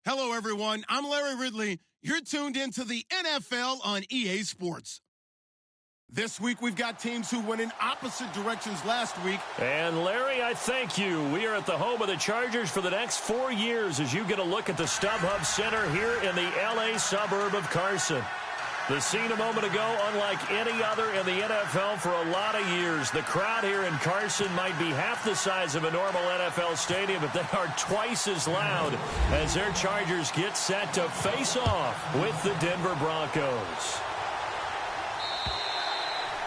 Hello, everyone. I'm Larry Ridley. You're tuned into the NFL on EA Sports. This week, we've got teams who went in opposite directions last week. And, Larry, I thank you. We are at the home of the Chargers for the next 4 years as you get a look at the StubHub Center here in the L.A. suburb of Carson. The scene a moment ago, unlike any other in the NFL for a lot of years. The crowd here in Carson might be half the size of a normal NFL stadium, but they are twice as loud as their Chargers get set to face off with the Denver Broncos.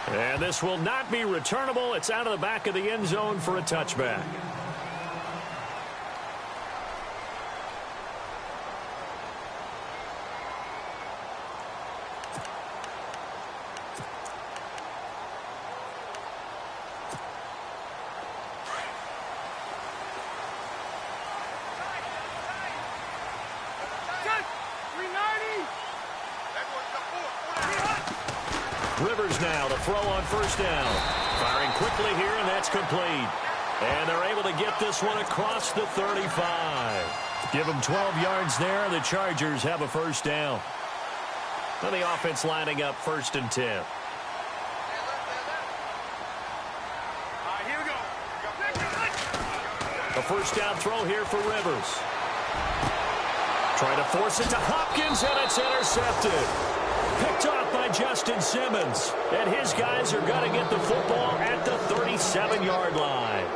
And this will not be returnable. It's out of the back of the end zone for a touchback. Rivers now to throw on first down. Firing quickly here, and that's complete. And they're able to get this one across the 35. Give them 12 yards there. The Chargers have a first down. And the offense lining up 1st and 10. Here we go. A first down throw here for Rivers. Trying to force it to Hopkins, and it's intercepted. Picked off by Justin Simmons. And his guys are going to get the football at the 37-yard line.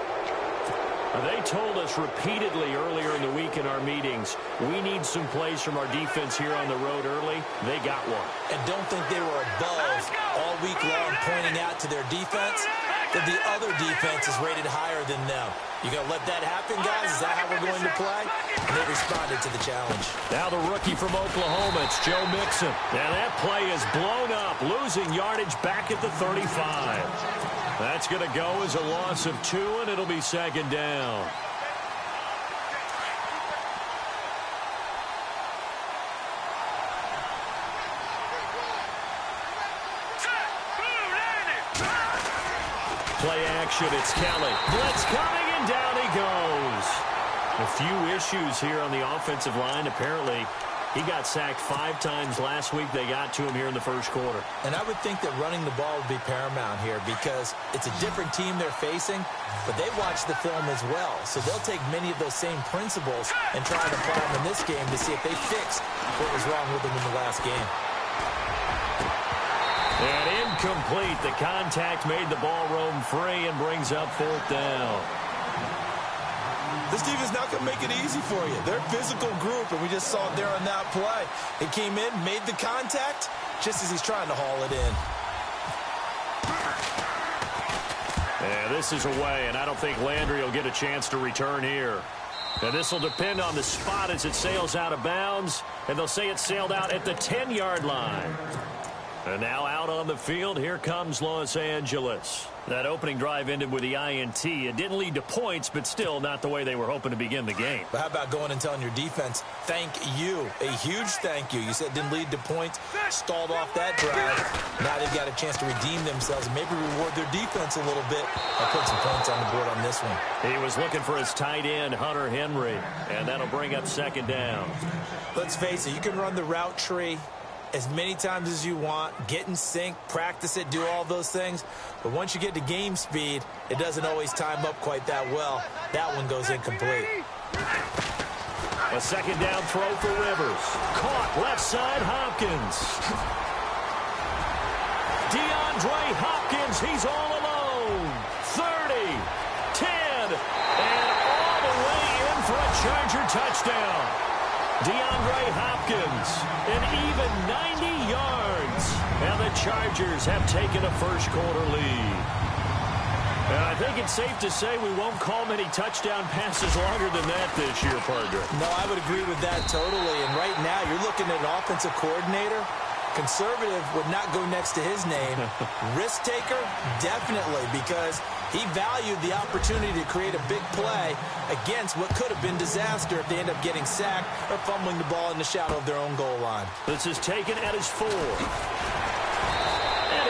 They told us repeatedly earlier in the week in our meetings, we need some plays from our defense here on the road early. They got one. And don't think they were above all week long pointing out to their defense that the other defense is rated higher than them. You going to let that happen, guys? Is that how we're going to play? And they responded to the challenge. Now the rookie from Oklahoma, it's Joe Mixon. And that play is blown up, losing yardage back at the 35. That's going to go as a loss of 2, and it'll be 2nd down. Play action, it's Kelly. Blitz coming, and down he goes. A few issues here on the offensive line. Apparently, he got sacked 5 times last week. They got to him here in the first quarter. And I would think that running the ball would be paramount here because it's a different team they're facing, but they've watched the film as well. So they'll take many of those same principles and try to apply them in this game to see if they fix what was wrong with them in the last game. And incomplete. The contact made the ball roam free and brings up 4th down. This defense not going to make it easy for you. They're a physical group, and we just saw it there on that play. It came in, made the contact, just as he's trying to haul it in. And this is away, and I don't think Landry will get a chance to return here. And this will depend on the spot as it sails out of bounds, and they'll say it sailed out at the 10-yard line. And now out on the field, here comes Los Angeles. That opening drive ended with the INT. It didn't lead to points, but still not the way they were hoping to begin the game. But how about going and telling your defense, thank you, a huge thank you. You said it didn't lead to points, stalled off that drive. Now they've got a chance to redeem themselves and maybe reward their defense a little bit and put some points on the board on this one. He was looking for his tight end, Hunter Henry, and that'll bring up 2nd down. Let's face it, you can run the route tree as many times as you want, get in sync, practice it, do all those things. But once you get to game speed, it doesn't always time up quite that well. That one goes incomplete. A 2nd down throw for Rivers. Caught left side, Hopkins. DeAndre Hopkins, he's all alone. 30, 10, and all the way in for a Charger touchdown. DeAndre Hopkins, an even 90 yards. And the Chargers have taken a first-quarter lead. And I think it's safe to say we won't call many touchdown passes longer than that this year, partner. No, I would agree with that totally. And right now, you're looking at an offensive coordinator. Conservative would not go next to his name. Risk taker, definitely, because he valued the opportunity to create a big play against what could have been disaster if they end up getting sacked or fumbling the ball in the shadow of their own goal line. This is taken at his 4. And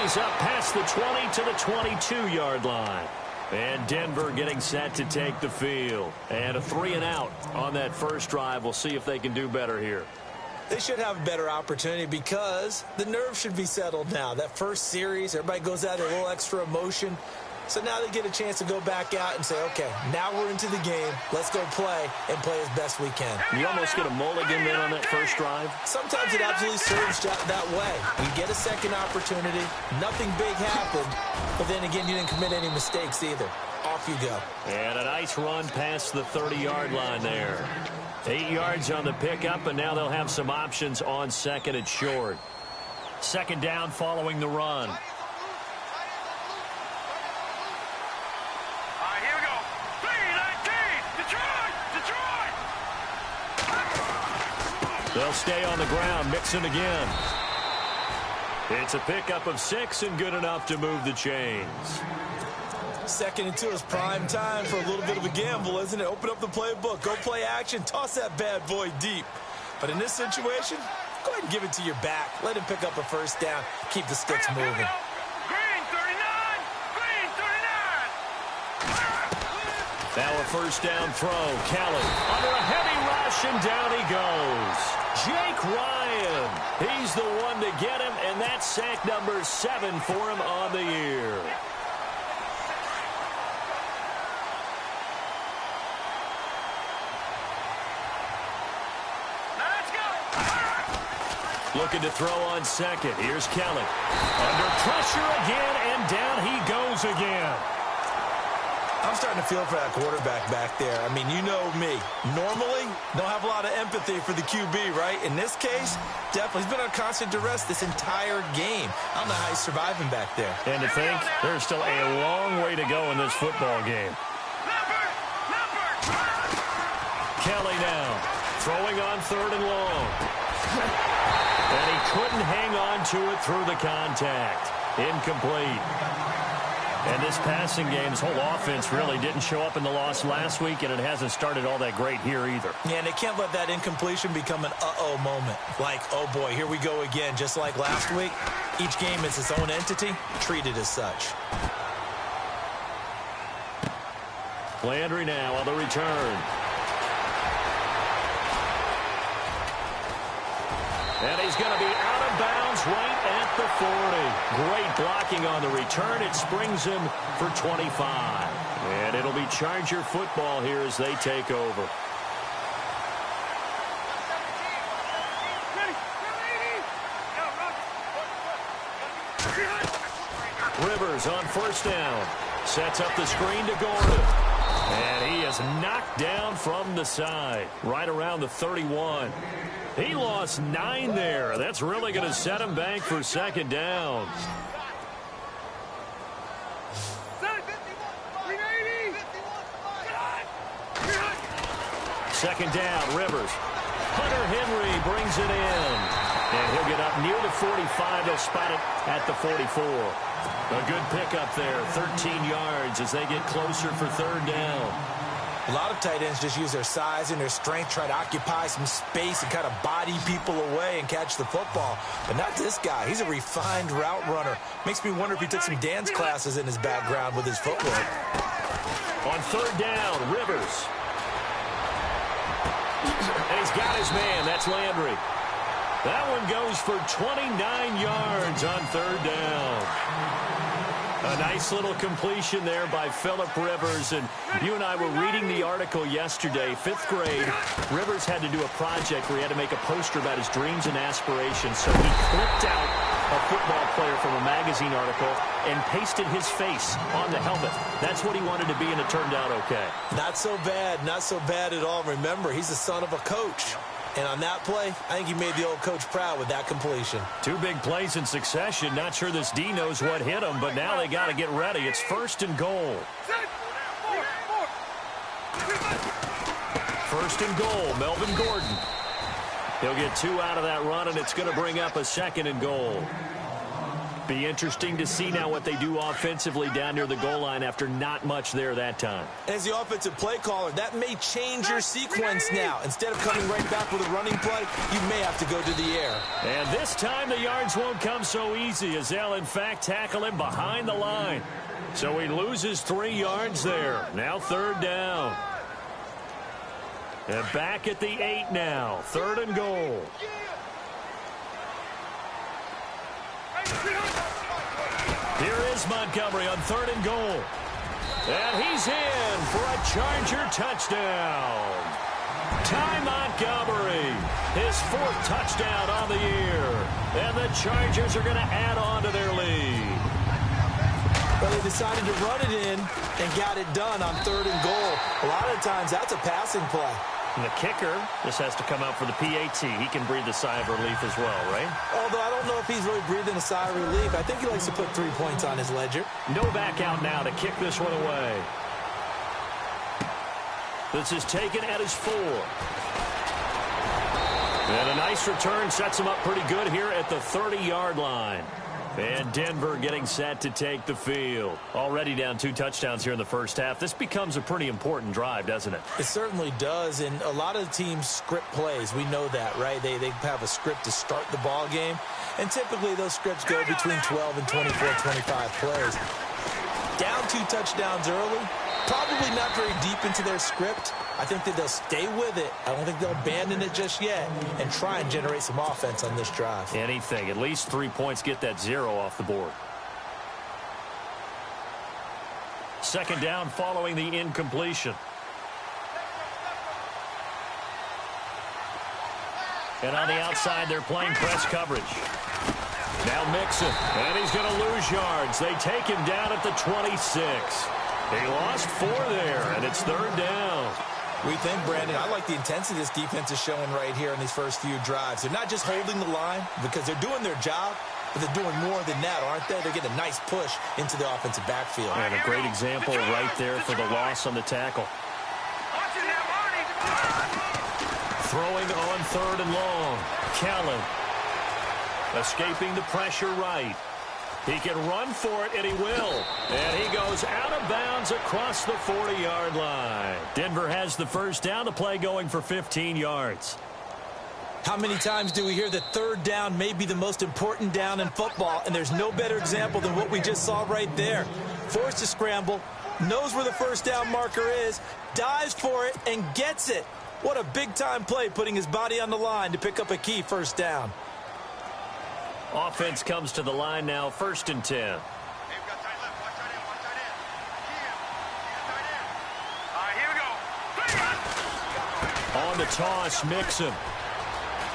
he's up past the 20 to the 22-yard line. And Denver getting set to take the field. And a 3-and-out on that first drive. We'll see if they can do better here. They should have a better opportunity because the nerves should be settled now. That first series, everybody goes out with a little extra emotion. So now they get a chance to go back out and say, okay, now we're into the game. Let's go play and play as best we can. You almost get a mulligan then on that first drive? Sometimes it absolutely serves that way. You get a second opportunity. Nothing big happened. But then again, you didn't commit any mistakes either. Off you go. And a nice run past the 30-yard line there. 8 yards on the pickup, and now they'll have some options on second and short. Second down following the run. Here we go. 3-19. Detroit! They'll stay on the ground, mixing again. It's a pickup of 6 and good enough to move the chains. 2nd and 2 is prime time for a little bit of a gamble, isn't it? Open up the playbook, go play action, toss that bad boy deep. But in this situation, go ahead and give it to your back. Let him pick up a first down, keep the sticks moving. Green 39! Green 39! Now a first down throw. Kelly under a heavy rush, and down he goes. Jake Ryan. He's the one to get him, and that's sack number 7 for him on the year. Looking to throw on second. Here's Kelly. Under pressure again, and down he goes again. I'm starting to feel for that quarterback back there. I mean, you know me. Normally, don't have a lot of empathy for the QB, right? In this case, definitely. He's been on constant duress this entire game. I don't know how he's surviving back there. And to think, there's still a long way to go in this football game. Kelly now, throwing on 3rd and long. And he couldn't hang on to it through the contact. Incomplete. And this passing game, this whole offense really didn't show up in the loss last week, and it hasn't started all that great here either. Yeah, and they can't let that incompletion become an uh-oh moment. Like, oh boy, here we go again. Just like last week, each game is its own entity, treated as such. Landry now on the return. And he's going to be out of bounds right at the 40. Great blocking on the return. It springs him for 25. And it'll be Charger football here as they take over. Rivers on first down. Sets up the screen to Gordon. And he is knocked down from the side. Right around the 31. He lost 9 there. That's really going to set him back for second down. Second down, Rivers. Hunter Henry brings it in. And he'll get up near the 45. They'll spot it at the 44. A good pickup there, 13 yards as they get closer for 3rd down. A lot of tight ends just use their size and their strength, try to occupy some space and kind of body people away and catch the football. But not this guy. He's a refined route runner. Makes me wonder if he took some dance classes in his background with his footwork. On 3rd down, Rivers. And he's got his man. That's Landry. That one goes for 29 yards on 3rd down. A nice little completion there by Phillip Rivers. And you and I were reading the article yesterday, 5th grade. Rivers had to do a project where he had to make a poster about his dreams and aspirations. So he clipped out a football player from a magazine article and pasted his face on the helmet. That's what he wanted to be, and it turned out okay. Not so bad. Not so bad at all. Remember, he's the son of a coach. And on that play, I think he made the old coach proud with that completion. 2 big plays in succession. Not sure this D knows what hit him, but now they got to get ready. It's 1st and goal. 1st and goal, Melvin Gordon. He'll get 2 out of that run, and it's going to bring up a 2nd and goal. Be interesting to see now what they do offensively down near the goal line after not much there that time. As the offensive play caller, that may change your sequence now. Instead of coming right back with a running play, you may have to go to the air. And this time the yards won't come so easy as they'll, in fact, tackle him behind the line. So he loses 3 yards there. Now 3rd down. And back at the 8 now. 3rd and goal. Here is Montgomery on 3rd and goal. And he's in for a Charger touchdown. Ty Montgomery, his 4th touchdown on the year. And the Chargers are going to add on to their lead. Well, they decided to run it in and got it done on 3rd and goal. A lot of times, that's a passing play. And the kicker, this has to come out for the PAT. He can breathe a sigh of relief as well, right? Although I don't know if he's really breathing a sigh of relief. I think he likes to put 3 points on his ledger. No back out now to kick this one away. This is taken at his 4. And a nice return sets him up pretty good here at the 30-yard line. And Denver getting set to take the field. Already down 2 touchdowns here in the first half. This becomes a pretty important drive, doesn't it? It certainly does, and a lot of teams script plays. We know that, right? They have a script to start the ball game, and typically those scripts go between 12 and 24, 25 plays. Down 2 touchdowns early, probably not very deep into their script. I think that they'll stay with it. I don't think they'll abandon it just yet and try and generate some offense on this drive. Anything. At least 3 points, get that 0 off the board. 2nd down following the incompletion. And on the outside, they're playing press coverage. Now Mixon, and he's going to lose yards. They take him down at the 26. He lost 4 there, and it's 3rd down. We think, Brandon, I like the intensity this defense is showing right here in these first few drives. They're not just holding the line because they're doing their job, but they're doing more than that, aren't they? They're getting a nice push into the offensive backfield. And a great example right there for the loss on the tackle. Throwing on 3rd and long. Callan escaping the pressure right. He can run for it, and he will. And he goes out of bounds across the 40-yard line. Denver has the first down. The play going for 15 yards. How many times do we hear that 3rd down may be the most important down in football, and there's no better example than what we just saw right there. Forced to scramble, knows where the first down marker is, dives for it, and gets it. What a big-time play, putting his body on the line to pick up a key first down. Offense comes to the line now, 1st and 10. On the toss, Mixon.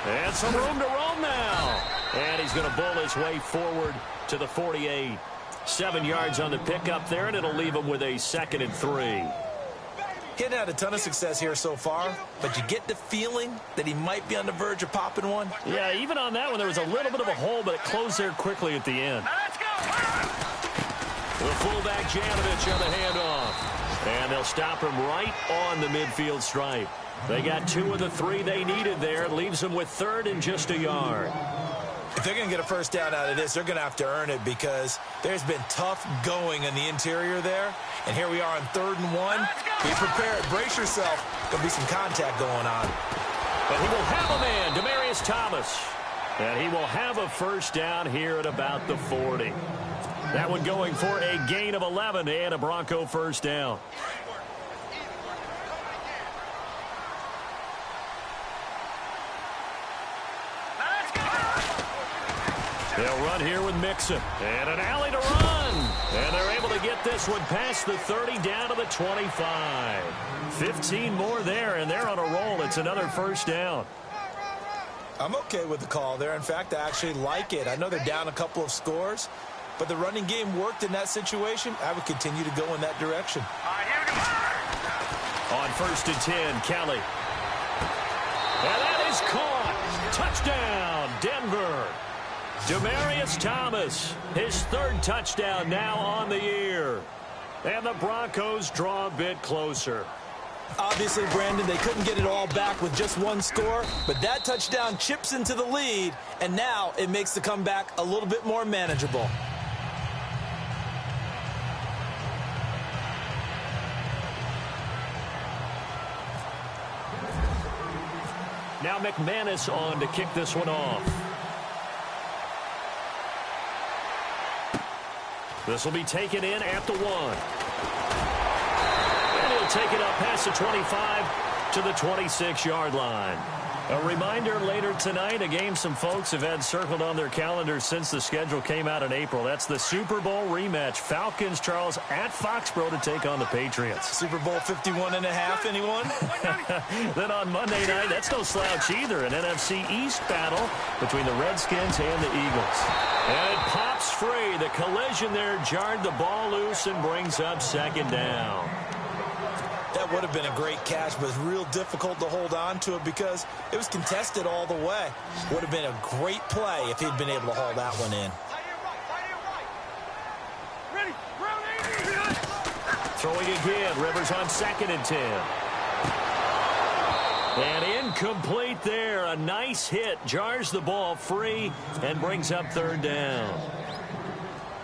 And some room to roam now. And he's going to bull his way forward to the 48. 7 yards on the pickup there, and it'll leave him with a 2nd and 3. He hadn't had a ton of success here so far, but you get the feeling that he might be on the verge of popping one. Yeah, even on that one, there was a little bit of a hole, but it closed there quickly at the end. The fullback, Janovich, on the handoff. And they'll stop him right on the midfield stripe. They got 2 of the 3 they needed there. It leaves them with 3rd and just a yard. If they're going to get a first down out of this, they're going to have to earn it because there's been tough going in the interior there. And here we are on 3rd and 1. Be prepared. Brace yourself. There'll be some contact going on. But he will have a man, Demaryius Thomas. And he will have a first down here at about the 40. That one going for a gain of 11 and a Bronco first down. They'll run here with Mixon. And an alley to run. And they're able to get this one past the 30 down to the 25. 15 more there, and they're on a roll. It's another first down. I'm okay with the call there. In fact, I actually like it. I know they're down a couple of scores, but the running game worked in that situation. I would continue to go in that direction. On 1st and 10, Kelly. And that is caught. Touchdown, Denver. Demaryius Thomas, his 3rd touchdown now on the year. And the Broncos draw a bit closer. Obviously, Brandon, they couldn't get it all back with just one score, but that touchdown chips into the lead, and now it makes the comeback a little bit more manageable. Now McManus on to kick this one off. This will be taken in at the 1. And he'll take it up past the 25 to the 26-yard line. A reminder later tonight, a game some folks have had circled on their calendars since the schedule came out in April. That's the Super Bowl rematch. Falcons, Charles, at Foxborough to take on the Patriots. Super Bowl 51.5, anyone? Then on Monday night, that's no slouch either. An NFC East battle between the Redskins and the Eagles. And it pops free. The collision there jarred the ball loose and brings up second down. That would have been a great catch, but it's real difficult to hold on to it because it was contested all the way. Would have been a great play if he'd been able to haul that one in. Throwing again. Rivers on 2nd and 10. And incomplete there. A nice hit. Jars the ball free and brings up 3rd down.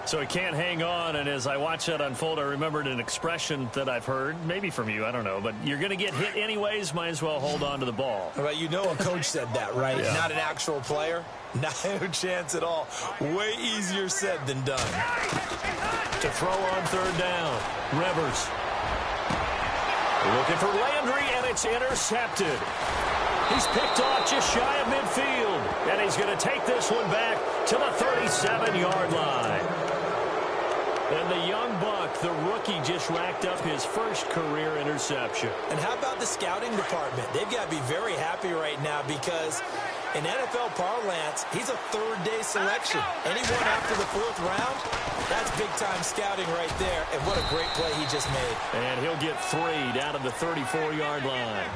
So he can't hang on, and as I watch that unfold, I remembered an expression that I've heard, maybe from you, I don't know, but you're going to get hit anyways, might as well hold on to the ball. Well, you know a coach said that, right? Yeah. Not an actual player. No chance at all. Way easier said than done. To throw on 3rd down, Rivers. Looking for Landry, and it's intercepted. He's picked off just shy of midfield, and he's going to take this one back to the 37-yard line. And the young buck, the rookie, just racked up his first career interception. And how about the scouting department? They've got to be very happy right now because in NFL parlance, he's a 3rd-day selection. Anyone after the 4th round, that's big-time scouting right there. And what a great play he just made. And he'll get 3 down to the 34-yard line.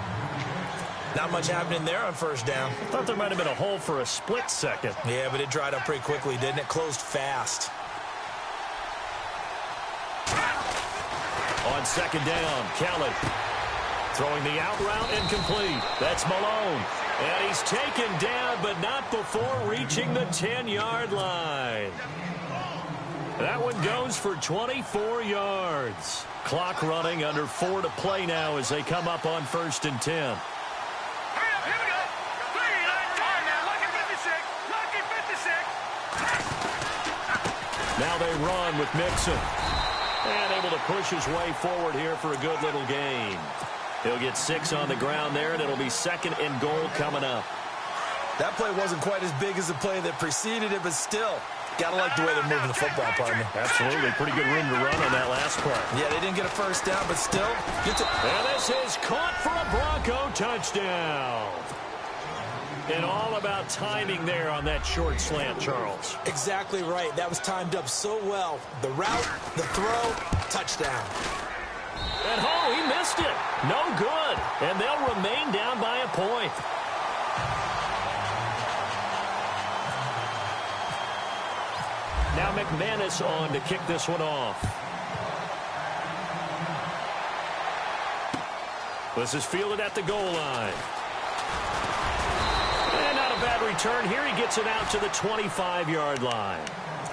Not much happening there on 1st down. I thought there might have been a hole for a split second. Yeah, but it dried up pretty quickly, didn't it? Closed fast. On 2nd down, Kelly throwing the out route incomplete. That's Malone. And he's taken down, but not before reaching the 10-yard line. That one goes for 24 yards. Clock running, under 4 to play now as they come up on 1st and 10. Now they run with Mixon. And able to push his way forward here for a good little gain. He'll get 6 on the ground there, and it'll be 2nd and goal coming up. That play wasn't quite as big as the play that preceded it, but still, got to like the way they're moving the football, partner. Absolutely. Pretty good room to run on that last play. Yeah, they didn't get a 1st down, but still. And this is caught for a Bronco touchdown. And all about timing there on that short slant, Charles. Exactly right. That was timed up so well. The route, the throw, touchdown. And he missed it. No good. And they'll remain down by a point. Now McManus on to kick this one off. This is fielded at the goal line. And not a bad return here. He gets it out to the 25-yard line.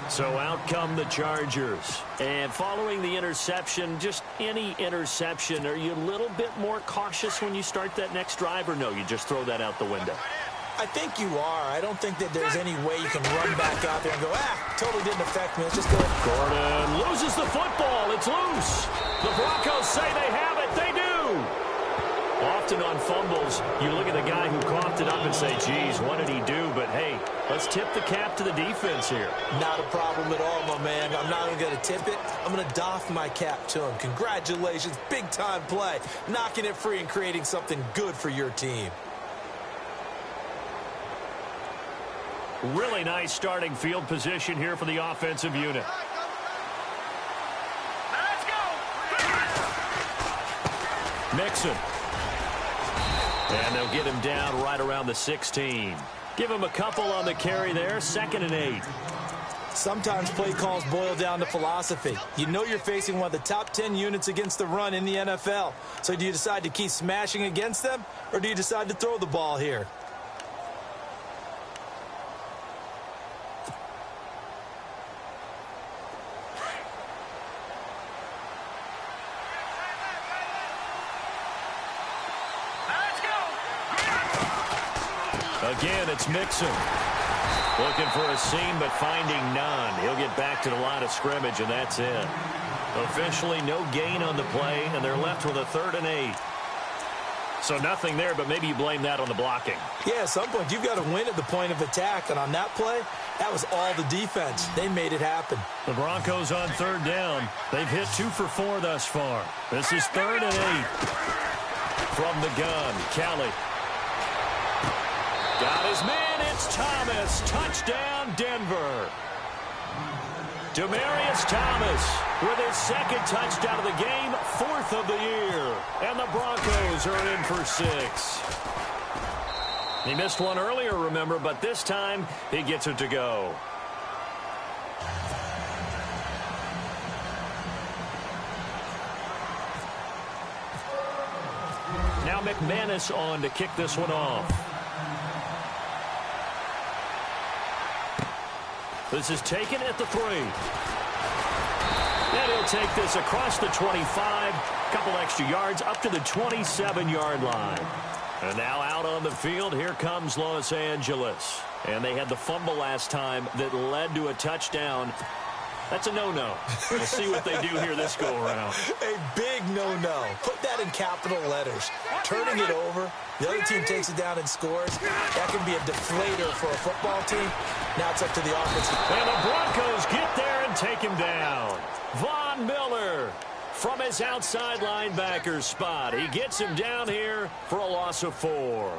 So out come the Chargers. And following the interception, just any interception, are you a little bit more cautious when you start that next drive, or no, you just throw that out the window? I think you are. I don't think that there's any way you can run back out there and go, totally didn't affect me. Let's just go. Gordon loses the football. It's loose. The Broncos say they have it. They do. Often on fumbles, you look at the guy who coughed it up and say, geez, what did he do? But, hey, let's tip the cap to the defense here. Not a problem at all, my man. I'm not even going to tip it. I'm going to doff my cap to him. Congratulations. Big-time play. Knocking it free and creating something good for your team. Really nice starting field position here for the offensive unit. Let's go. Mixon. And they'll get him down right around the 16. Give him a couple on the carry there. 2nd and 8. Sometimes play calls boil down to philosophy. You know you're facing one of the top 10 units against the run in the NFL. So do you decide to keep smashing against them, or do you decide to throw the ball here? Again, it's Mixon. Looking for a seam, but finding none. He'll get back to the line of scrimmage, and that's it. Officially, no gain on the play, and they're left with a 3rd and 8. So nothing there, but maybe you blame that on the blocking. Yeah, at some point, you've got to win at the point of attack, and on that play, that was all the defense. They made it happen. The Broncos on 3rd down. They've hit 2 for 4 thus far. This is 3rd and 8. From the gun, Kelly. Got his man, it's Thomas. Touchdown, Denver. Demaryius Thomas with his 2nd touchdown of the game, 4th of the year. And the Broncos are in for 6. He missed one earlier, remember, but this time he gets it to go. Now McManus on to kick this one off. This is taken at the 3. And he'll take this across the 25. Couple extra yards up to the 27-yard line. And now out on the field, here comes Los Angeles. And they had the fumble last time that led to a touchdown. That's a no-no. We'll see what they do here this go-around. A big no-no. Put that in capital letters. Turning it over, the other team takes it down and scores. That can be a deflator for a football team. Now it's up to the offense. And the Broncos get there and take him down. Von Miller from his outside linebacker spot. He gets him down here for a loss of 4.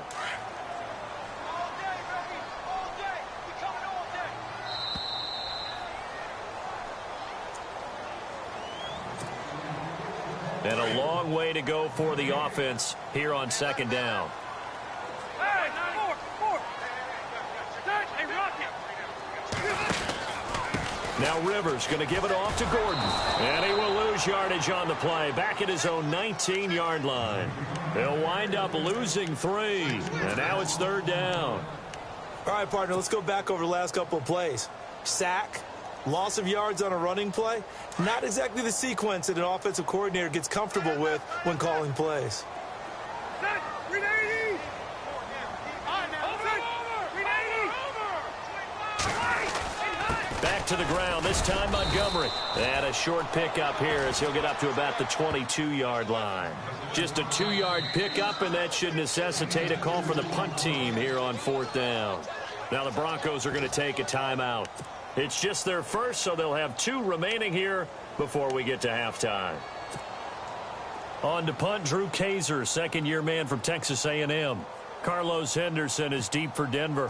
And a long way to go for the offense here on 2nd down. Now Rivers going to give it off to Gordon. And he will lose yardage on the play. Back at his own 19-yard line. They'll wind up losing 3. And now it's 3rd down. All right, partner, let's go back over the last couple of plays. Sack, loss of yards on a running play. Not exactly the sequence that an offensive coordinator gets comfortable with when calling plays. Back to the ground, this time Montgomery. And a short pickup here as he'll get up to about the 22-yard line. Just a 2-yard pickup, and that should necessitate a call for the punt team here on 4th down. Now the Broncos are going to take a timeout. It's just their first, so they'll have 2 remaining here before we get to halftime. On to punt, Drew Kaiser, 2nd-year man from Texas A&M. Carlos Henderson is deep for Denver.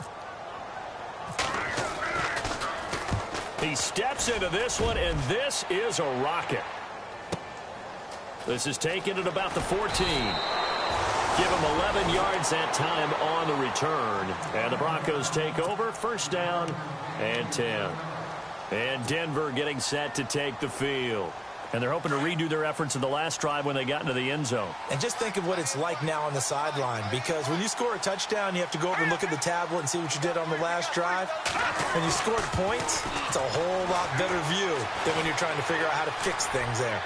He steps into this one, and this is a rocket. This is taken at about the 14. Give him 11 yards that time on the return. And the Broncos take over, 1st down and 10. And Denver getting set to take the field. And they're hoping to redo their efforts in the last drive when they got into the end zone. And just think of what it's like now on the sideline, because when you score a touchdown, you have to go over and look at the tablet and see what you did on the last drive. When you scored points, it's a whole lot better view than when you're trying to figure out how to fix things there.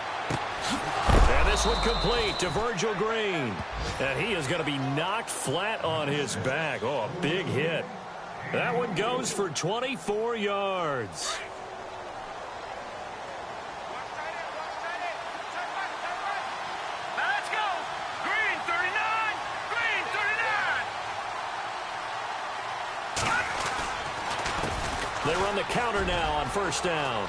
And this one complete to Virgil Green. And he is going to be knocked flat on his back. Oh, a big hit. That one goes for 24 yards. Let's go. Green 39. Green 39. They run the counter now on 1st down.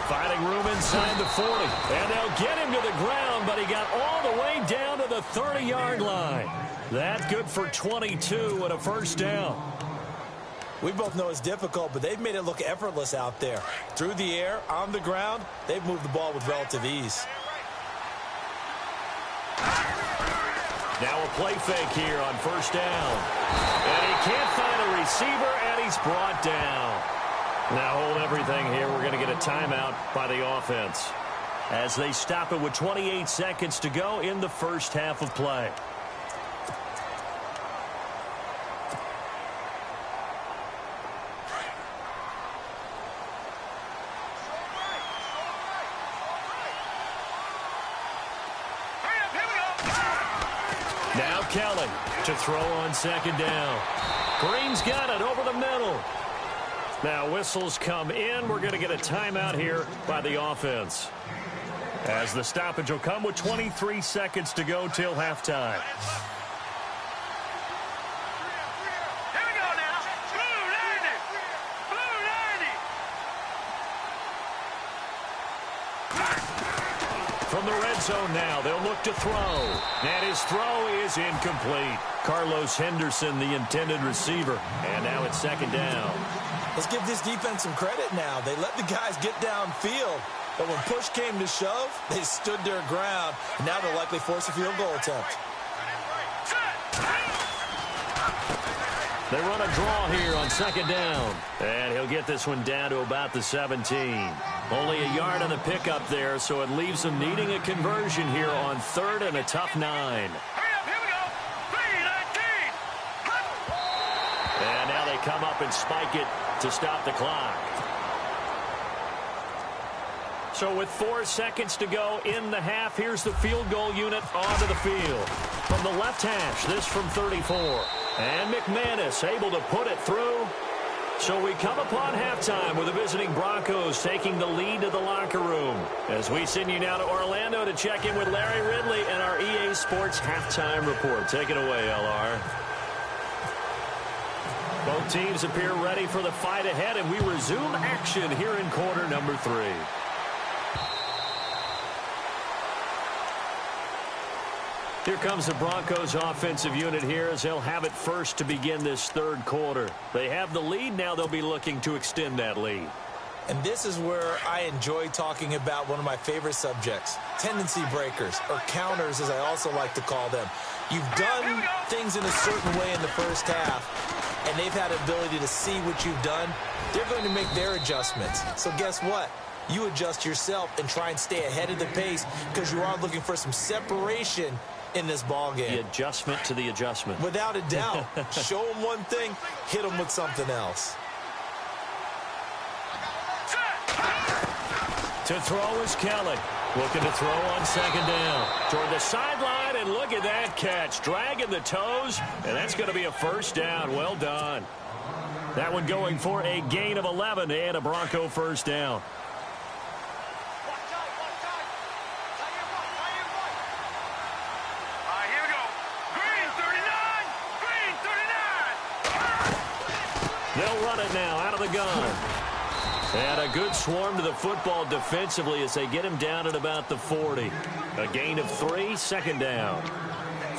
Finding room inside the 40. And they'll get him to the ground, but he got all the way down to the 30-yard line. That's good for 22 and a 1st down. We both know it's difficult, but they've made it look effortless out there. Through the air, on the ground, they've moved the ball with relative ease. Now a play fake here on 1st down. And he can't find a receiver, and he's brought down. Now hold everything here. We're going to get a timeout by the offense as they stop it with 28 seconds to go in the first half of play. Now Kelly to throw on second down. Green's got it over the middle. Now whistles come in. We're going to get a timeout here by the offense, as the stoppage will come with 23 seconds to go till halftime. Here we go now. Blue 90. Blue 90. From the red zone now, they'll look to throw. And his throw is incomplete. Carlos Henderson, the intended receiver. And now it's second down. Let's give this defense some credit now. They let the guys get downfield, but when push came to shove, they stood their ground. And now they'll likely force a field goal attempt. They run a draw here on second down. And he'll get this one down to about the 17. Only a yard on the pickup there, so it leaves them needing a conversion here on third and a tough 9. Hurry up, here we go. 3-19. And now they come up and spike it to stop the clock. So with 4 seconds to go in the half, here's the field goal unit onto the field. From the left hash, this from 34. And McManus able to put it through. So we come upon halftime with the visiting Broncos taking the lead to the locker room. As we send you now to Orlando to check in with Larry Ridley and our EA Sports halftime report. Take it away, LR. Both teams appear ready for the fight ahead, and we resume action here in quarter number 3. Here comes the Broncos offensive unit here as they'll have it first to begin this third quarter. They have the lead. Now they'll be looking to extend that lead. And this is where I enjoy talking about one of my favorite subjects, tendency breakers, or counters as I also like to call them. You've done things in a certain way in the first half, and they've had the ability to see what you've done. They're going to make their adjustments. So guess what? You adjust yourself and try and stay ahead of the pace because you are looking for some separation in this ball game. The adjustment to the adjustment. Without a doubt. Show them one thing, hit them with something else. To throw is Kelly. Looking to throw on second down. Toward the sideline, and look at that catch. Dragging the toes, and that's going to be a first down. Well done. That one going for a gain of 11 and a Bronco first down. Here we go. Green 39. Green 39. They'll run it now out of the gun. And a good swarm to the football defensively as they get him down at about the 40. A gain of 3, second down.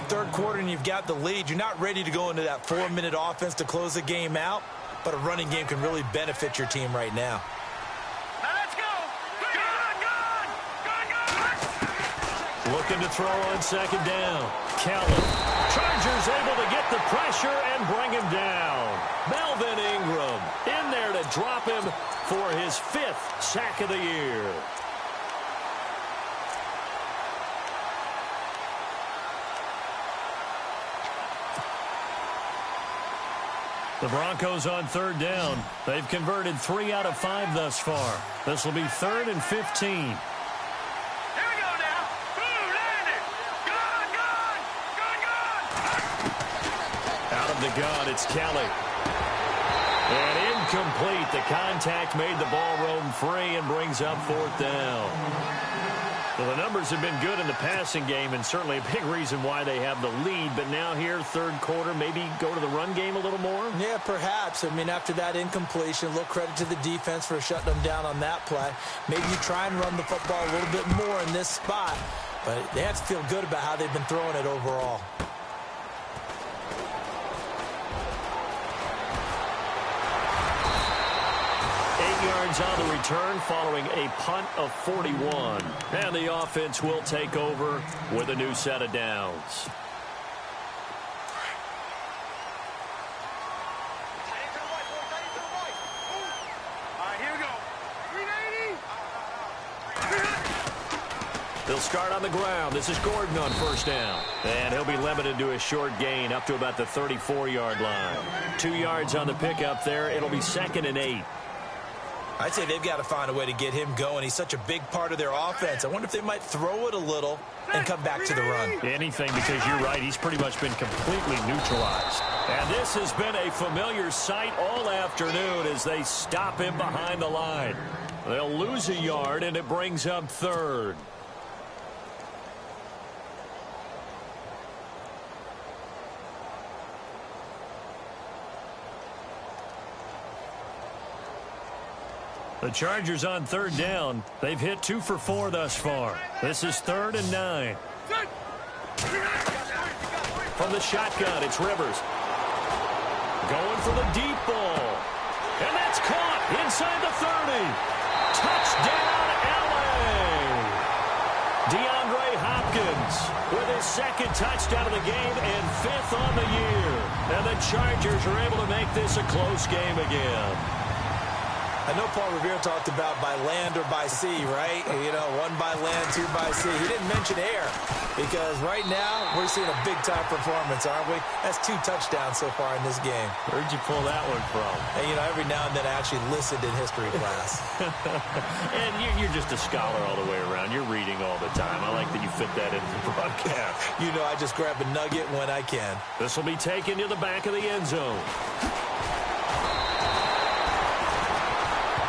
Third quarter and you've got the lead. You're not ready to go into that 4-minute offense to close the game out, but a running game can really benefit your team right now. Now let's go. Gun. Looking to throw on second down. Kelly. Chargers able to get the pressure and bring him down. Melvin Ingram in there to drop him for his 5th sack of the year. The Broncos on third down. They've converted 3 out of 5 thus far. This will be 3rd and 15. Here we go now. Blue 90. Gun. Out of the gun, it's Kelly. And incomplete. The contact made the ball roam free and brings up 4th down. Well, the numbers have been good in the passing game and certainly a big reason why they have the lead. But now here, third quarter, maybe go to the run game a little more? Yeah, perhaps. I mean, after that incompletion, a little credit to the defense for shutting them down on that play. Maybe you try and run the football a little bit more in this spot. But they have to feel good about how they've been throwing it overall. Yards on the return following a punt of 41. And the offense will take over with a new set of downs. They'll start on the ground. This is Gordon on first down. And he'll be limited to a short gain up to about the 34-yard line. 2 yards on the pickup there. It'll be 2nd and 8. I'd say they've got to find a way to get him going. He's such a big part of their offense. I wonder if they might throw it a little and come back to the run. Anything, because you're right. He's pretty much been completely neutralized. And this has been a familiar sight all afternoon as they stop him behind the line. They'll lose a yard, and it brings up 3rd. The Chargers on 3rd down. They've hit 2 for 4 thus far. This is 3rd and 9. From the shotgun, it's Rivers. Going for the deep ball. And that's caught inside the 30. Touchdown, L.A. DeAndre Hopkins with his 2nd touchdown of the game and 5th on the year. And the Chargers are able to make this a close game again. I know Paul Revere talked about by land or by sea, right? You know, 1 by land, 2 by sea. He didn't mention air because right now we're seeing a big-time performance, aren't we? That's 2 touchdowns so far in this game. Where'd you pull that one from? And, you know, every now and then I actually listened in history class. And you're just a scholar all the way around. You're reading all the time. I like that you fit that into the broadcast. You know, I just grab a nugget when I can. This will be taken to the back of the end zone.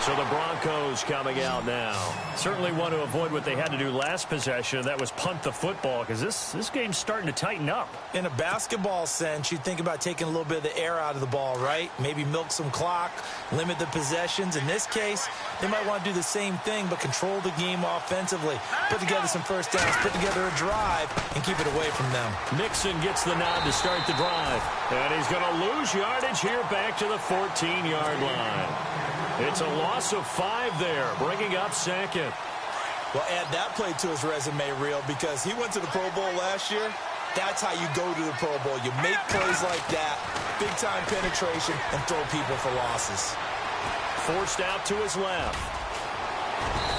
So the Broncos coming out now. Certainly want to avoid what they had to do last possession. That was punt the football because this game's starting to tighten up. In a basketball sense, you think about taking a little bit of the air out of the ball, right? Maybe milk some clock, limit the possessions. In this case, they might want to do the same thing but control the game offensively. Put together some first downs, put together a drive, and keep it away from them. Mixon gets the nod to start the drive. And he's going to lose yardage here back to the 14-yard line. It's a loss of 5 there, bringing up 2nd. Well, add that play to his resume reel because he went to the Pro Bowl last year. That's how you go to the Pro Bowl. You make plays like that, big-time penetration, and throw people for losses. Forced out to his left.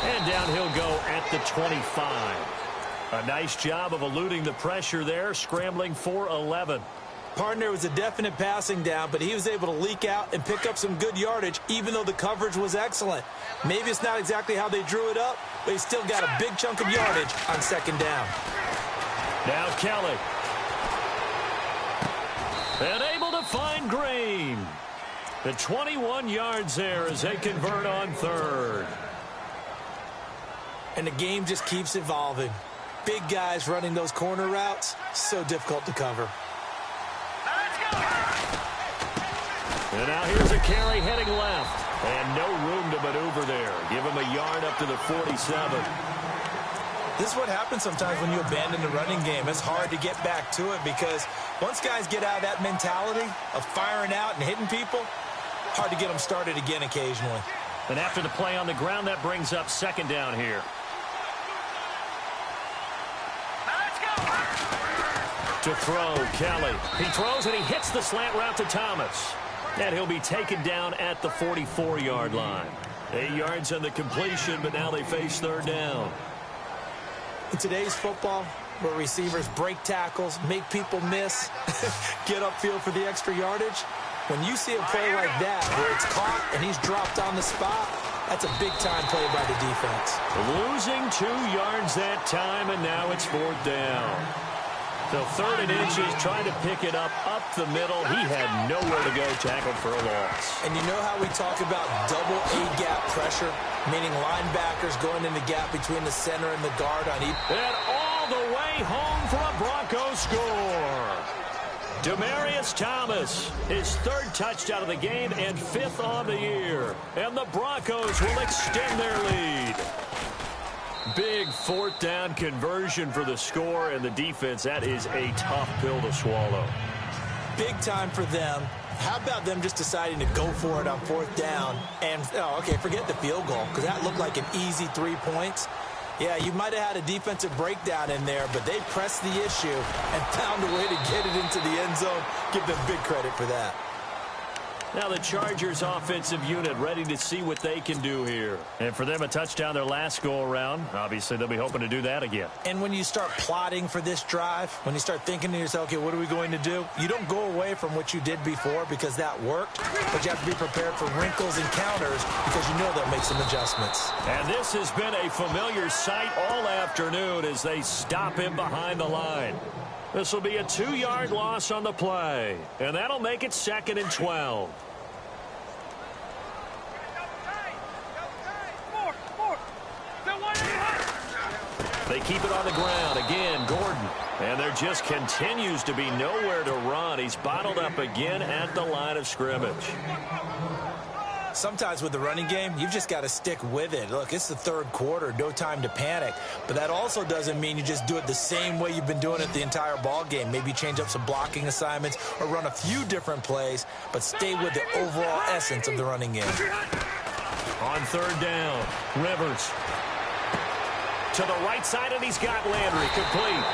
And down he'll go at the 25. A nice job of eluding the pressure there, scrambling for 11. Partner was a definite passing down, but he was able to leak out and pick up some good yardage, even though the coverage was excellent. Maybe it's not exactly how they drew it up, but he still got a big chunk of yardage on 2nd down. Now Kelly. And able to find Green. The 21 yards there as they convert on 3rd. And the game just keeps evolving. Big guys running those corner routes, so difficult to cover. And now here's a carry heading left. And no room to maneuver there. Give him a yard up to the 47. This is what happens sometimes when you abandon the running game. It's hard to get back to it because once guys get out of that mentality of firing out and hitting people, hard to get them started again occasionally. And after the play on the ground, that brings up 2nd down here. To throw, Kelly. He throws and he hits the slant route to Thomas. And he'll be taken down at the 44-yard line. 8 yards on the completion, but now they face 3rd down. In today's football, where receivers break tackles, make people miss, get upfield for the extra yardage, when you see a play like that where it's caught and he's dropped on the spot, that's a big-time play by the defense. Losing 2 yards that time, and now it's 4th down. So 3rd and inches, trying to pick it up the middle. He had nowhere to go, tackled for a loss. And you know how we talk about double A-gap pressure, meaning linebackers going in the gap between the center and the guard on each. And all the way home for a Broncos score. Demaryius Thomas, his 3rd touchdown of the game and 5th on the year. And the Broncos will extend their lead. Big 4th down conversion for the score, and the defense, that is a tough pill to swallow. Big time for them. How about them just deciding to go for it on 4th down? And, forget the field goal, because that looked like an easy 3 points. Yeah, you might have had a defensive breakdown in there, but they pressed the issue and found a way to get it into the end zone. Give them big credit for that. Now the Chargers offensive unit ready to see what they can do here. And for them, a touchdown their last go-around. Obviously, they'll be hoping to do that again. And when you start plotting for this drive, when you start thinking to yourself, okay, what are we going to do? You don't go away from what you did before because that worked, but you have to be prepared for wrinkles and counters because you know they'll make some adjustments. And this has been a familiar sight all afternoon as they stop him behind the line. This will be a 2-yard loss on the play, and that'll make it 2nd and 12. They keep it on the ground. Again, Gordon. And there just continues to be nowhere to run. He's bottled up again at the line of scrimmage. Sometimes with the running game, you've just got to stick with it. Look, it's the third quarter, no time to panic. But that also doesn't mean you just do it the same way you've been doing it the entire ball game. Maybe change up some blocking assignments or run a few different plays, but stay with the overall essence of the running game. On 3rd down, Rivers. To the right side, and he's got Landry complete.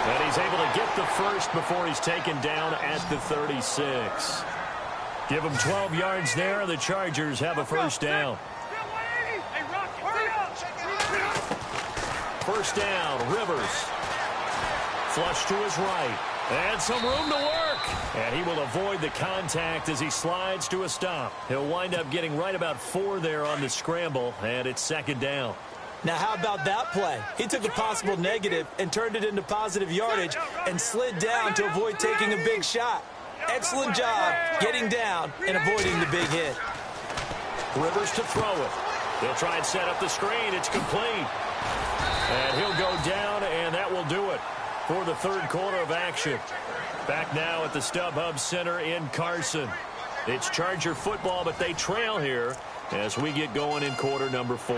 And he's able to get the first before he's taken down at the 36. Give him 12 yards there, and the Chargers have a first down. First down, Rivers. Flush to his right. And some room to work. And he will avoid the contact as he slides to a stop. He'll wind up getting right about 4 there on the scramble, and it's 2nd down. Now, how about that play? He took a possible negative and turned it into positive yardage and slid down to avoid taking a big shot. Excellent job getting down and avoiding the big hit. Rivers to throw it. He'll try and set up the screen. It's complete. And he'll go down, and that will do it for the third quarter of action. Back now at the StubHub Center in Carson. It's Charger football, but they trail here as we get going in quarter number 4.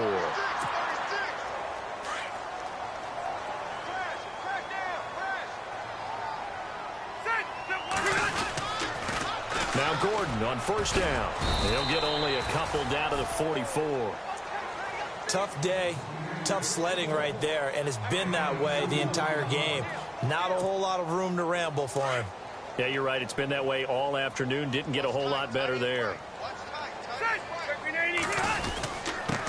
Now Gordon on first down. He'll get only a couple down to the 44. Tough day, tough sledding right there, and it's been that way the entire game. Not a whole lot of room to ramble for him. Yeah, you're right. It's been that way all afternoon. Didn't get a whole lot better there.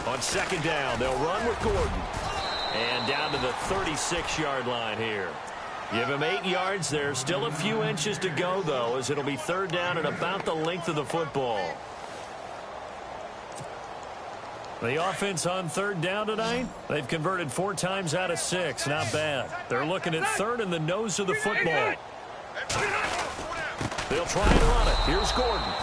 On 2nd down, they'll run with Gordon. And down to the 36-yard line here. Give him 8 yards there. Still a few inches to go, though, as it'll be 3rd down and about the length of the football. The offense on 3rd down tonight, they've converted 4 times out of 6. Not bad. They're looking at 3rd in the nose of the football. They'll try and run it. Here's Gordon.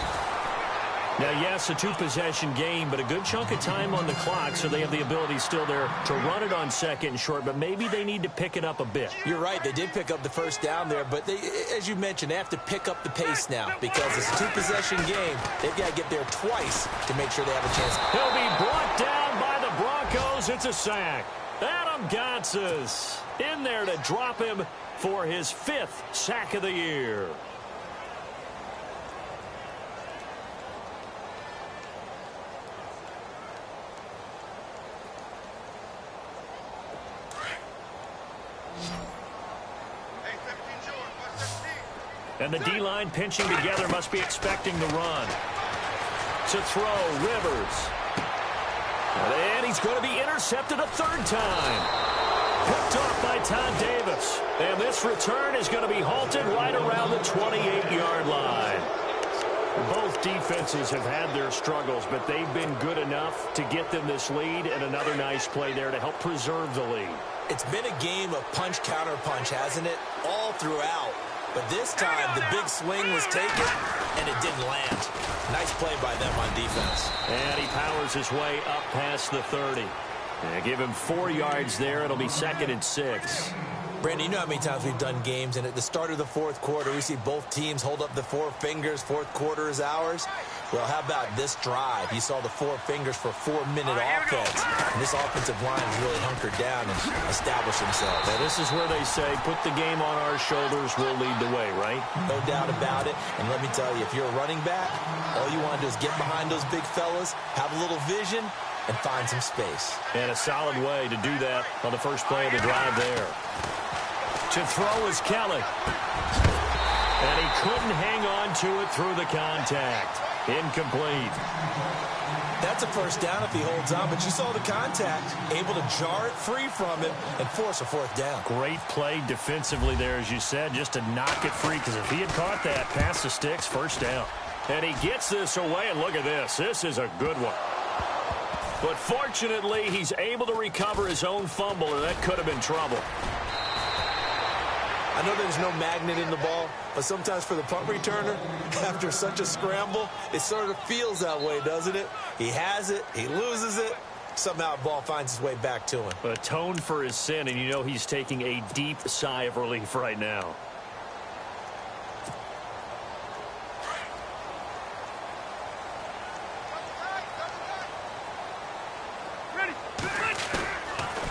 Now, yes, a 2-possession game, but a good chunk of time on the clock, so they have the ability still there to run it on 2nd and short, but maybe they need to pick it up a bit. You're right. They did pick up the first down there, but they, as you mentioned, they have to pick up the pace now because it's a 2-possession game. They've got to get there twice to make sure they have a chance. He'll be brought down by the Broncos. It's a sack. Adam Gotsis in there to drop him for his 5th sack of the year. And the D-line pinching together must be expecting the run. To throw, Rivers. And he's going to be intercepted a 3rd time. Picked off by Todd Davis. And this return is going to be halted right around the 28-yard line. Both defenses have had their struggles, but they've been good enough to get them this lead, and another nice play there to help preserve the lead. It's been a game of punch-counter-punch, hasn't it? All throughout. But this time, the big swing was taken, and it didn't land. Nice play by them on defense. And he powers his way up past the 30. And give him 4 yards there. It'll be 2nd and 6. Brandon, you know how many times we've done games, and at the start of the 4th quarter, we see both teams hold up the 4 fingers. 4th quarter is ours. Well, how about this drive? You saw the 4 fingers for 4-minute offense. And this offensive line has really hunkered down and established themselves. Now, this is where they say, put the game on our shoulders, we'll lead the way, right? No doubt about it. And let me tell you, if you're a running back, all you want to do is get behind those big fellas, have a little vision, and find some space. And a solid way to do that on the first play of the drive there. To throw is Kelly. And he couldn't hang on to it through the contact. Incomplete. That's a first down if he holds on, but you saw the contact, able to jar it free from him and force a fourth down. Great play defensively there, as you said, just to knock it free, because if he had caught that, past the sticks, first down. And he gets this away, and look at this. This is a good one. But fortunately, he's able to recover his own fumble, or that could have been trouble. I know there's no magnet in the ball, but sometimes for the punt returner, after such a scramble, it sort of feels that way, doesn't it? He has it, he loses it, somehow the ball finds its way back to him. Atoned for his sin, and you know he's taking a deep sigh of relief right now.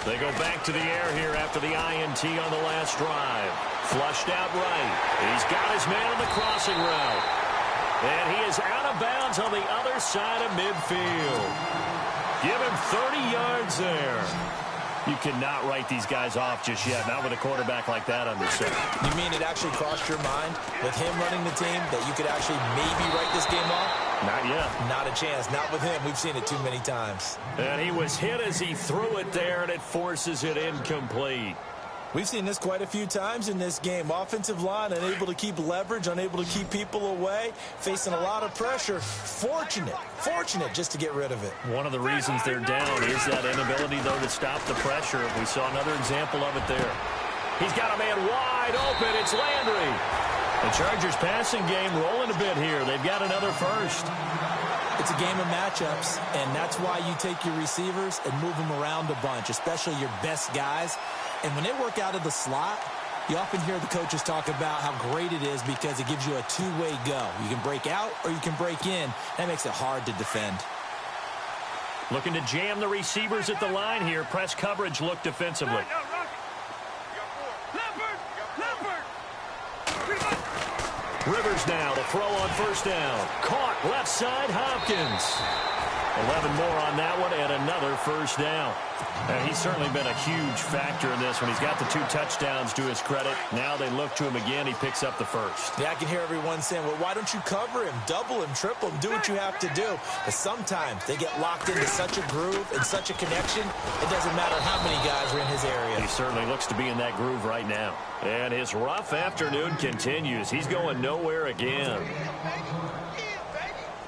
They go back to the air here after the INT on the last drive. Flushed out right. He's got his man on the crossing route. And he is out of bounds on the other side of midfield. Give him 30 yards there. You cannot write these guys off just yet, not with a quarterback like that under center. You mean it actually crossed your mind with him running the team that you could actually maybe write this game off? Not yet. Not a chance. Not with him. We've seen it too many times. And he was hit as he threw it there, and it forces it incomplete. We've seen this quite a few times in this game. Offensive line unable to keep leverage, unable to keep people away, facing a lot of pressure. Fortunate just to get rid of it. One of the reasons they're down is that inability, though, to stop the pressure. We saw another example of it there. He's got a man wide open. It's Landry. The Chargers passing game rolling a bit here. They've got another first. It's a game of matchups, and that's why you take your receivers and move them around a bunch, especially your best guys. And when they work out of the slot, you often hear the coaches talk about how great it is because it gives you a two-way go. You can break out or you can break in. That makes it hard to defend. Looking to jam the receivers at the line here. Press coverage look defensively. Rivers now to throw on first down. Caught left side, Hopkins. 11 more on that one and another first down. And he's certainly been a huge factor in this one. He's got the 2 touchdowns to his credit. Now they look to him again. He picks up the first. Yeah, I can hear everyone saying, well, why don't you cover him, double him, triple him, do what you have to do. But sometimes they get locked into such a groove and such a connection, it doesn't matter how many guys are in his area. He certainly looks to be in that groove right now. And his rough afternoon continues. He's going nowhere again.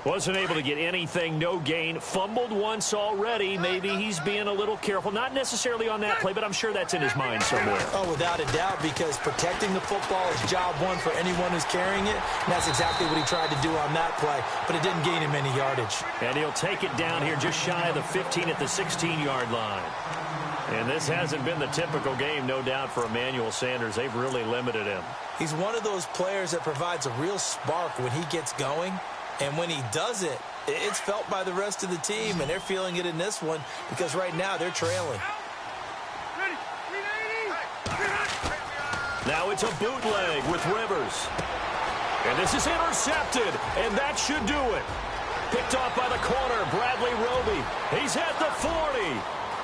Wasn't able to get anything, no gain. Fumbled once already. Maybe he's being a little careful. Not necessarily on that play, but I'm sure that's in his mind somewhere. Oh, without a doubt, because protecting the football is job one for anyone who's carrying it. And that's exactly what he tried to do on that play, but it didn't gain him any yardage. And he'll take it down here just shy of the 15 at the 16-yard line. And this hasn't been the typical game, no doubt, for Emmanuel Sanders. They've really limited him. He's one of those players that provides a real spark when he gets going. And when he does it, it's felt by the rest of the team, and they're feeling it in this one because right now they're trailing. Now it's a bootleg with Rivers. And this is intercepted, and that should do it. Picked off by the corner, Bradley Roby. He's at the 40,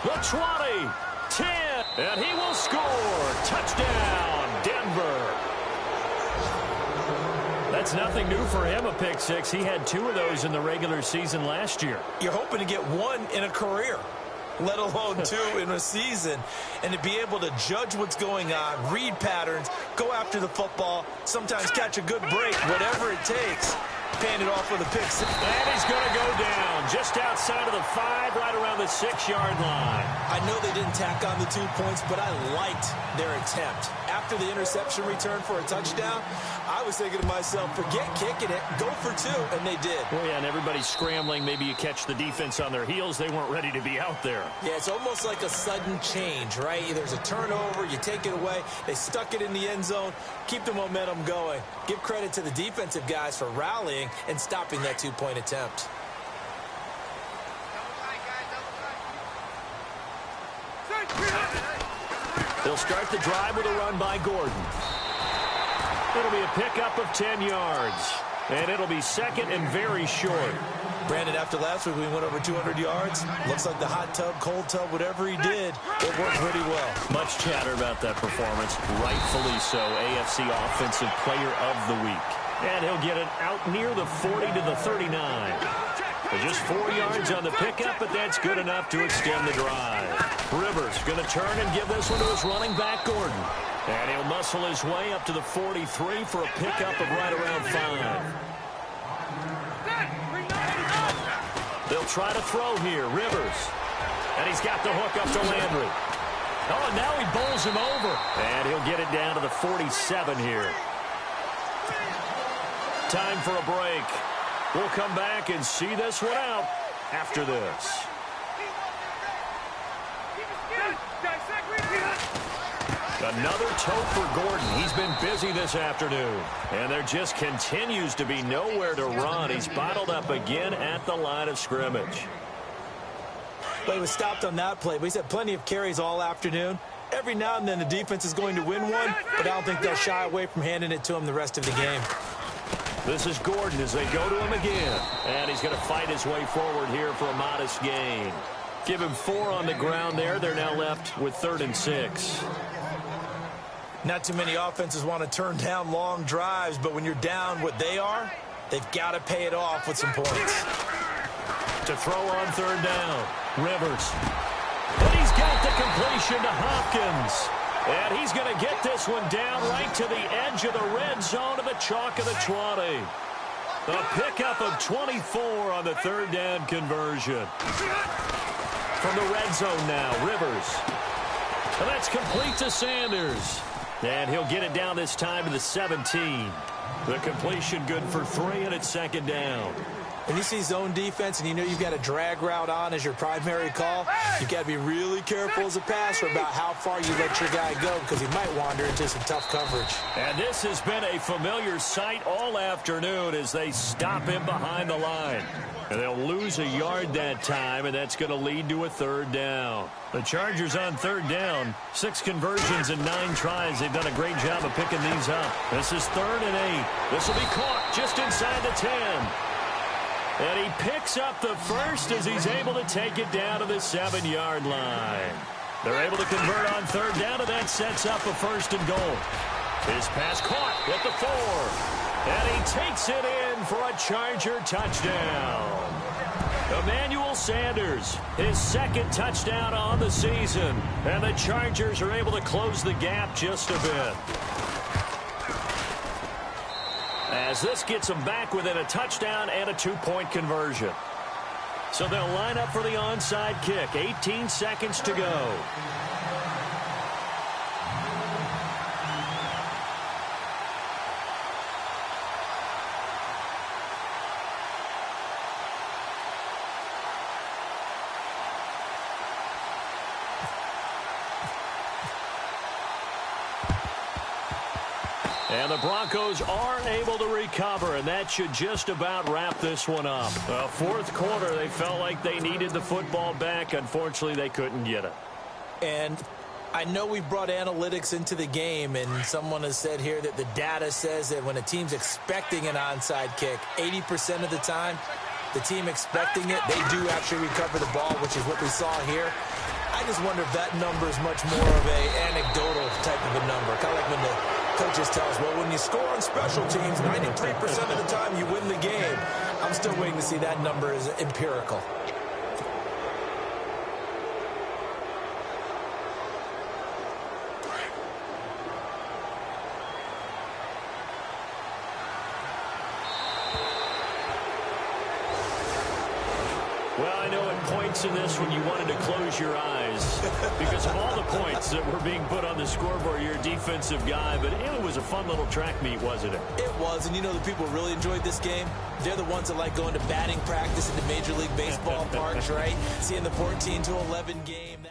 the 20, 10, and he will score. Touchdown, Denver. That's nothing new for him, a pick six. He had 2 of those in the regular season last year. You're hoping to get 1 in a career, let alone 2 in a season. And to be able to judge what's going on, read patterns, go after the football, sometimes catch a good break, whatever it takes. Paying it off with a pick six. And he's going to go down just outside of the 5, right around the 6-yard line. I know they didn't tack on the 2 points, but I liked their attempt. After the interception return for a touchdown, I was thinking to myself, forget kicking it, go for 2, and they did. Well, yeah, and everybody's scrambling. Maybe you catch the defense on their heels. They weren't ready to be out there. Yeah, it's almost like a sudden change, right? There's a turnover, you take it away, they stuck it in the end zone, keep the momentum going. Give credit to the defensive guys for rallying and stopping that 2-point attempt. They'll start the drive with a run by Gordon. It'll be a pickup of 10 yards. And it'll be second and very short. Brandon, after last week, we went over 200 yards. Looks like the hot tub, cold tub, whatever he did, it worked pretty well. Much chatter about that performance. Rightfully so. AFC Offensive Player of the Week. And he'll get it out near the 40 to the 39. Just 4 yards on the pickup, but that's good enough to extend the drive. Rivers going to turn and give this one to his running back, Gordon. And he'll muscle his way up to the 43 for a pickup of right around 5. They'll try to throw here. Rivers. And he's got the hook up to Landry. Oh, and now he bowls him over. And he'll get it down to the 47 here. Time for a break. We'll come back and see this one out after this. Another toe for Gordon. He's been busy this afternoon. And there just continues to be nowhere to run. He's bottled up again at the line of scrimmage. Well, he was stopped on that play, but he's had plenty of carries all afternoon. Every now and then the defense is going to win one, but I don't think they'll shy away from handing it to him the rest of the game. This is Gordon as they go to him again. And he's going to fight his way forward here for a modest gain. Give him 4 on the ground there. They're now left with 3rd and 6. Not too many offenses want to turn down long drives, but when you're down what they are, they've got to pay it off with some points. To throw on 3rd down, Rivers. And he's got the completion to Hopkins. And he's going to get this one down right to the edge of the red zone to the chalk of the 20. A pickup of 24 on the 3rd down conversion. From the red zone now, Rivers. And that's complete to Sanders. And he'll get it down this time to the 17. The completion good for 3, and it's 2nd down. When you see zone defense and you know you've got a drag route on as your primary call, you've got to be really careful as a passer about how far you let your guy go because he might wander into some tough coverage. And this has been a familiar sight all afternoon as they stop him behind the line. And they'll lose a yard that time, and that's going to lead to a 3rd down. The Chargers on 3rd down, 6 conversions and 9 tries. They've done a great job of picking these up. This is 3rd and 8. This will be caught just inside the 10. And he picks up the first as he's able to take it down to the 7-yard line. They're able to convert on 3rd down, and that sets up a 1st and goal. His pass caught at the 4. And he takes it in for a Charger touchdown. Emmanuel Sanders, his 2nd touchdown on the season. And the Chargers are able to close the gap just a bit. As this gets them back within a touchdown and a 2-point conversion. So they'll line up for the onside kick. 18 seconds to go. And the Broncos are able to recover, and that should just about wrap this one up. 4th quarter, they felt like they needed the football back. Unfortunately, they couldn't get it. And I know we brought analytics into the game, and someone has said here that the data says that when a team's expecting an onside kick, 80% of the time, the team expecting it, they do actually recover the ball, which is what we saw here. I just wonder if that number is much more of an anecdotal type of a number, kind of like when the coaches tell us, well, when you score on special teams, 93% of the time you win the game. I'm still waiting to see that number is empirical. Well, I know at points in this when you wanted to close your eyes because of all the points that were being put on the scoreboard. You're a defensive guy, but it was a fun little track meet, wasn't it? It was, and you know the people who really enjoyed this game? They're the ones that like going to batting practice at the Major League Baseball parks, right? Seeing the 14-11 game.